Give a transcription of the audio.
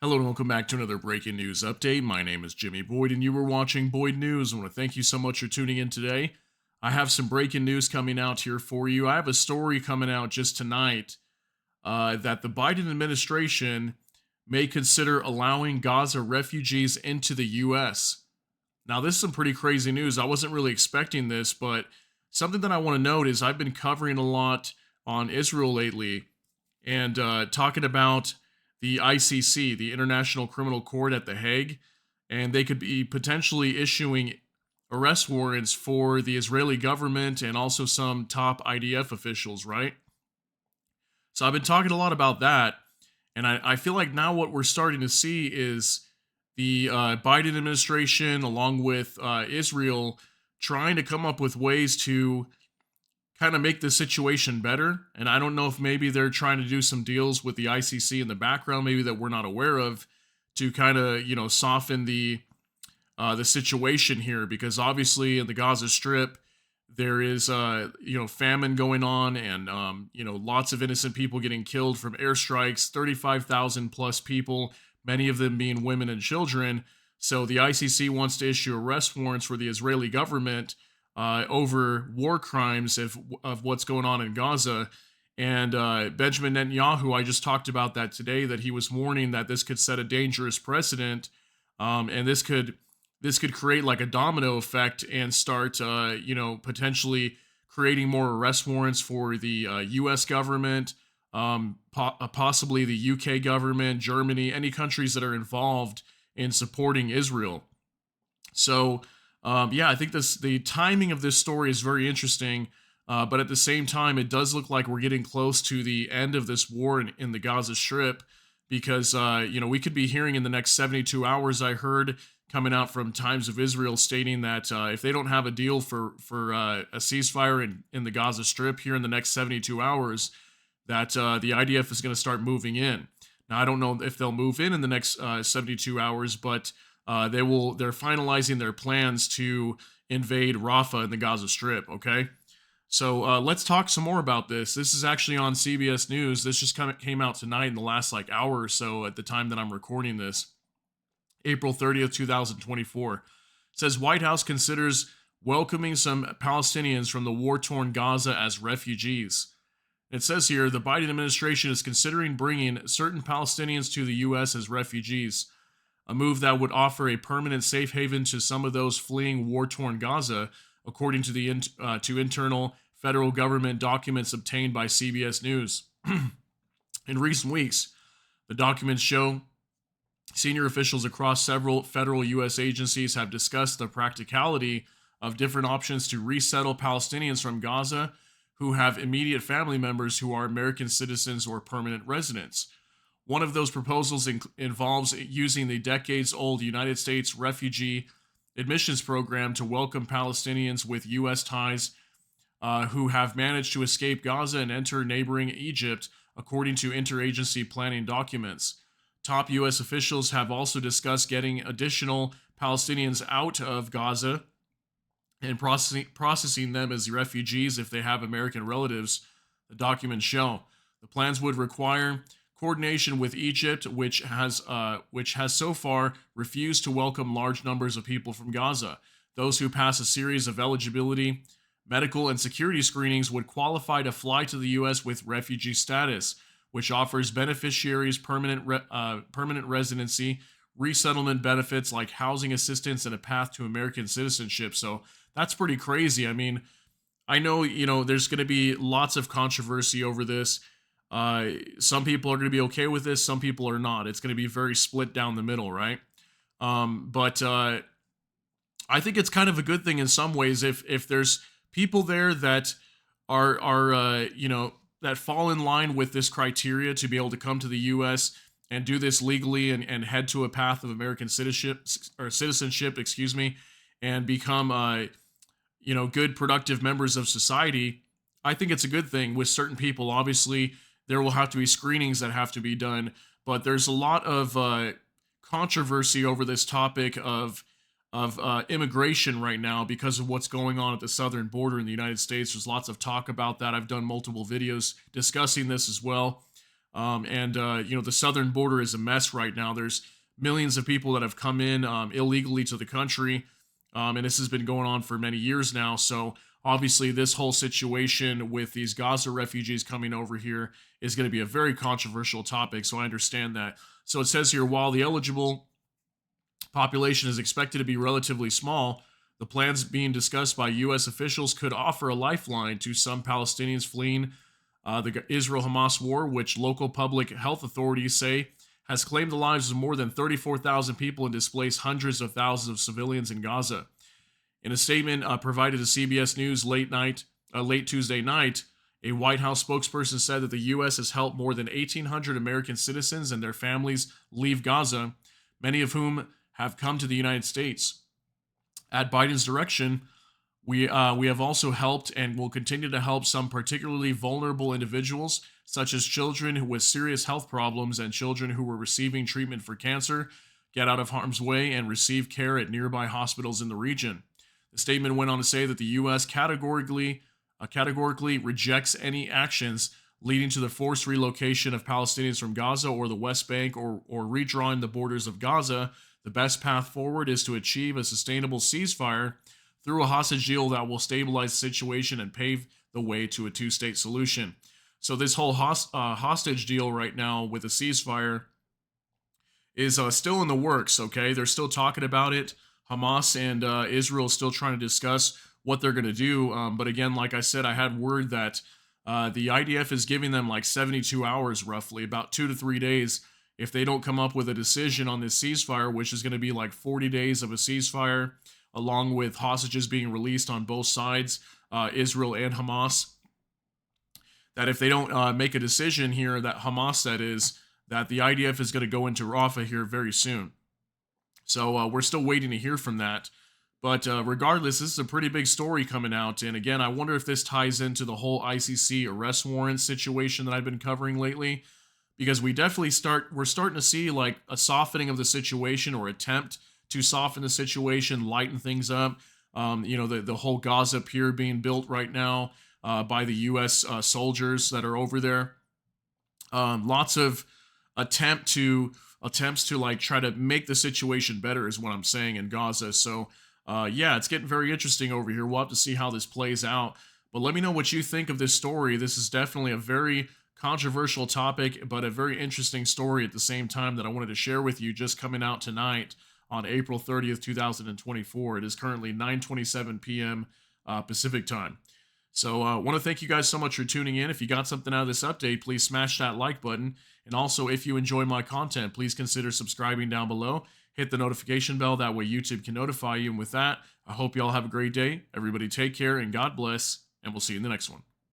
Hello and welcome back to another breaking news update. My name is Jimmy Boyd and you were watching Boyd News. I want to thank you so much for tuning in today. I have some breaking news coming out here for you. I have a story coming out just tonight that the Biden administration may consider allowing Gaza refugees into the U.S. Now, this is some pretty crazy news. I wasn't really expecting this, but something that I want to note is I've been covering a lot on Israel lately and talking about the ICC, the International Criminal Court at The Hague, and they could be potentially issuing arrest warrants for the Israeli government and also some top IDF officials, right? So I've been talking a lot about that, and I feel like now what we're starting to see is the Biden administration, along with Israel, trying to come up with ways to kind of make the situation better. And I don't know if maybe they're trying to do some deals with the ICC in the background, maybe that we're not aware of, to kind of soften the situation here, because obviously in the Gaza Strip there is famine going on, and lots of innocent people getting killed from airstrikes, 35,000 plus people, many of them being women and children. So the ICC wants to issue arrest warrants for the Israeli government over war crimes of what's going on in Gaza. And Benjamin Netanyahu, I just talked about that today, that he was warning that this could set a dangerous precedent, and this could create like a domino effect and start, potentially creating more arrest warrants for the U.S. government, possibly the U.K. government, Germany, any countries that are involved in supporting Israel. So, I think the timing of this story is very interesting, but at the same time, it does look like we're getting close to the end of this war in the Gaza Strip, because we could be hearing in the next 72 hours. I heard coming out from Times of Israel stating that if they don't have a deal for a ceasefire in the Gaza Strip here in the next 72 hours, that the IDF is going to start moving in. Now, I don't know if they'll move in the next 72 hours, but they're finalizing their plans to invade Rafah in the Gaza Strip. Okay, so let's talk some more about this. This is actually on CBS News. This just came out tonight in the last hour or so at the time that I'm recording this. April 30th, 2024. It says White House considers welcoming some Palestinians from the war-torn Gaza as refugees. It says here the Biden administration is considering bringing certain Palestinians to the U.S. as refugees, a move that would offer a permanent safe haven to some of those fleeing war-torn Gaza, according to the to internal federal government documents obtained by CBS News. In recent weeks, the documents show senior officials across several federal U.S. agencies have discussed the practicality of different options to resettle Palestinians from Gaza who have immediate family members who are American citizens or permanent residents. One of those proposals involves using the decades-old United States Refugee Admissions Program to welcome Palestinians with U.S. ties who have managed to escape Gaza and enter neighboring Egypt, according to interagency planning documents. Top U.S. officials have also discussed getting additional Palestinians out of Gaza and processing them as refugees if they have American relatives, the documents show. The plans would require coordination with Egypt, which has so far refused to welcome large numbers of people from Gaza. Those who pass a series of eligibility, medical, and security screenings would qualify to fly to the U.S. with refugee status, which offers beneficiaries permanent residency, resettlement benefits like housing assistance, and a path to American citizenship. So that's pretty crazy. I mean, I know, there's going to be lots of controversy over this. Some people are going to be okay with this. Some people are not. It's going to be very split down the middle, right? But I think it's kind of a good thing in some ways if there's people there that are that fall in line with this criteria to be able to come to the U.S. and do this legally and head to a path of American citizenship, and become good, productive members of society. I think it's a good thing with certain people. Obviously, there will have to be screenings that have to be done, but there's a lot of controversy over this topic of immigration right now because of what's going on at the southern border in the United States. There's lots of talk about that. I've done multiple videos discussing this as well. The southern border is a mess right now. There's millions of people that have come in illegally to the country, and this has been going on for many years now. So obviously, this whole situation with these Gaza refugees coming over here is going to be a very controversial topic. So I understand that. So it says here, while the eligible population is expected to be relatively small, the plans being discussed by U.S. officials could offer a lifeline to some Palestinians fleeing the Israel Hamas war, which local public health authorities say has claimed the lives of more than 34,000 people and displaced hundreds of thousands of civilians in Gaza. In a statement provided to CBS News late Tuesday night, a White House spokesperson said that the U.S. has helped more than 1,800 American citizens and their families leave Gaza, many of whom have come to the United States. At Biden's direction, we have also helped and will continue to help some particularly vulnerable individuals, such as children with serious health problems and children who were receiving treatment for cancer, get out of harm's way and receive care at nearby hospitals in the region. The statement went on to say that the U.S. categorically rejects any actions leading to the forced relocation of Palestinians from Gaza or the West Bank or redrawing the borders of Gaza. The best path forward is to achieve a sustainable ceasefire through a hostage deal that will stabilize the situation and pave the way to a two-state solution. So this whole hostage deal right now with a ceasefire is still in the works, okay? They're still talking about it. Hamas and Israel is still trying to discuss what they're going to do. But again, like I said, I had word that the IDF is giving them like 72 hours roughly, about 2 to 3 days, if they don't come up with a decision on this ceasefire, which is going to be like 40 days of a ceasefire, along with hostages being released on both sides, Israel and Hamas. That if they don't make a decision here, that Hamas, that is, that the IDF is going to go into Rafah here very soon. So we're still waiting to hear from that. But regardless, this is a pretty big story coming out. And again, I wonder if this ties into the whole ICC arrest warrant situation that I've been covering lately. Because we're starting to see like a softening of the situation, or attempt to soften the situation, lighten things up. The whole Gaza pier being built right now by the U.S. Soldiers that are over there. Lots of attempts to like try to make the situation better is what I'm saying in Gaza. So it's getting very interesting over here. We'll have to see how this plays out. But let me know what you think of this story. This is definitely a very controversial topic, but a very interesting story at the same time that I wanted to share with you, just coming out tonight on April 30th, 2024. It is currently 9:27 p.m. Pacific time. So I want to thank you guys so much for tuning in. If you got something out of this update, please smash that like button. And also, if you enjoy my content, please consider subscribing down below. Hit the notification bell. That way YouTube can notify you. And with that, I hope you all have a great day. Everybody take care and God bless. And we'll see you in the next one.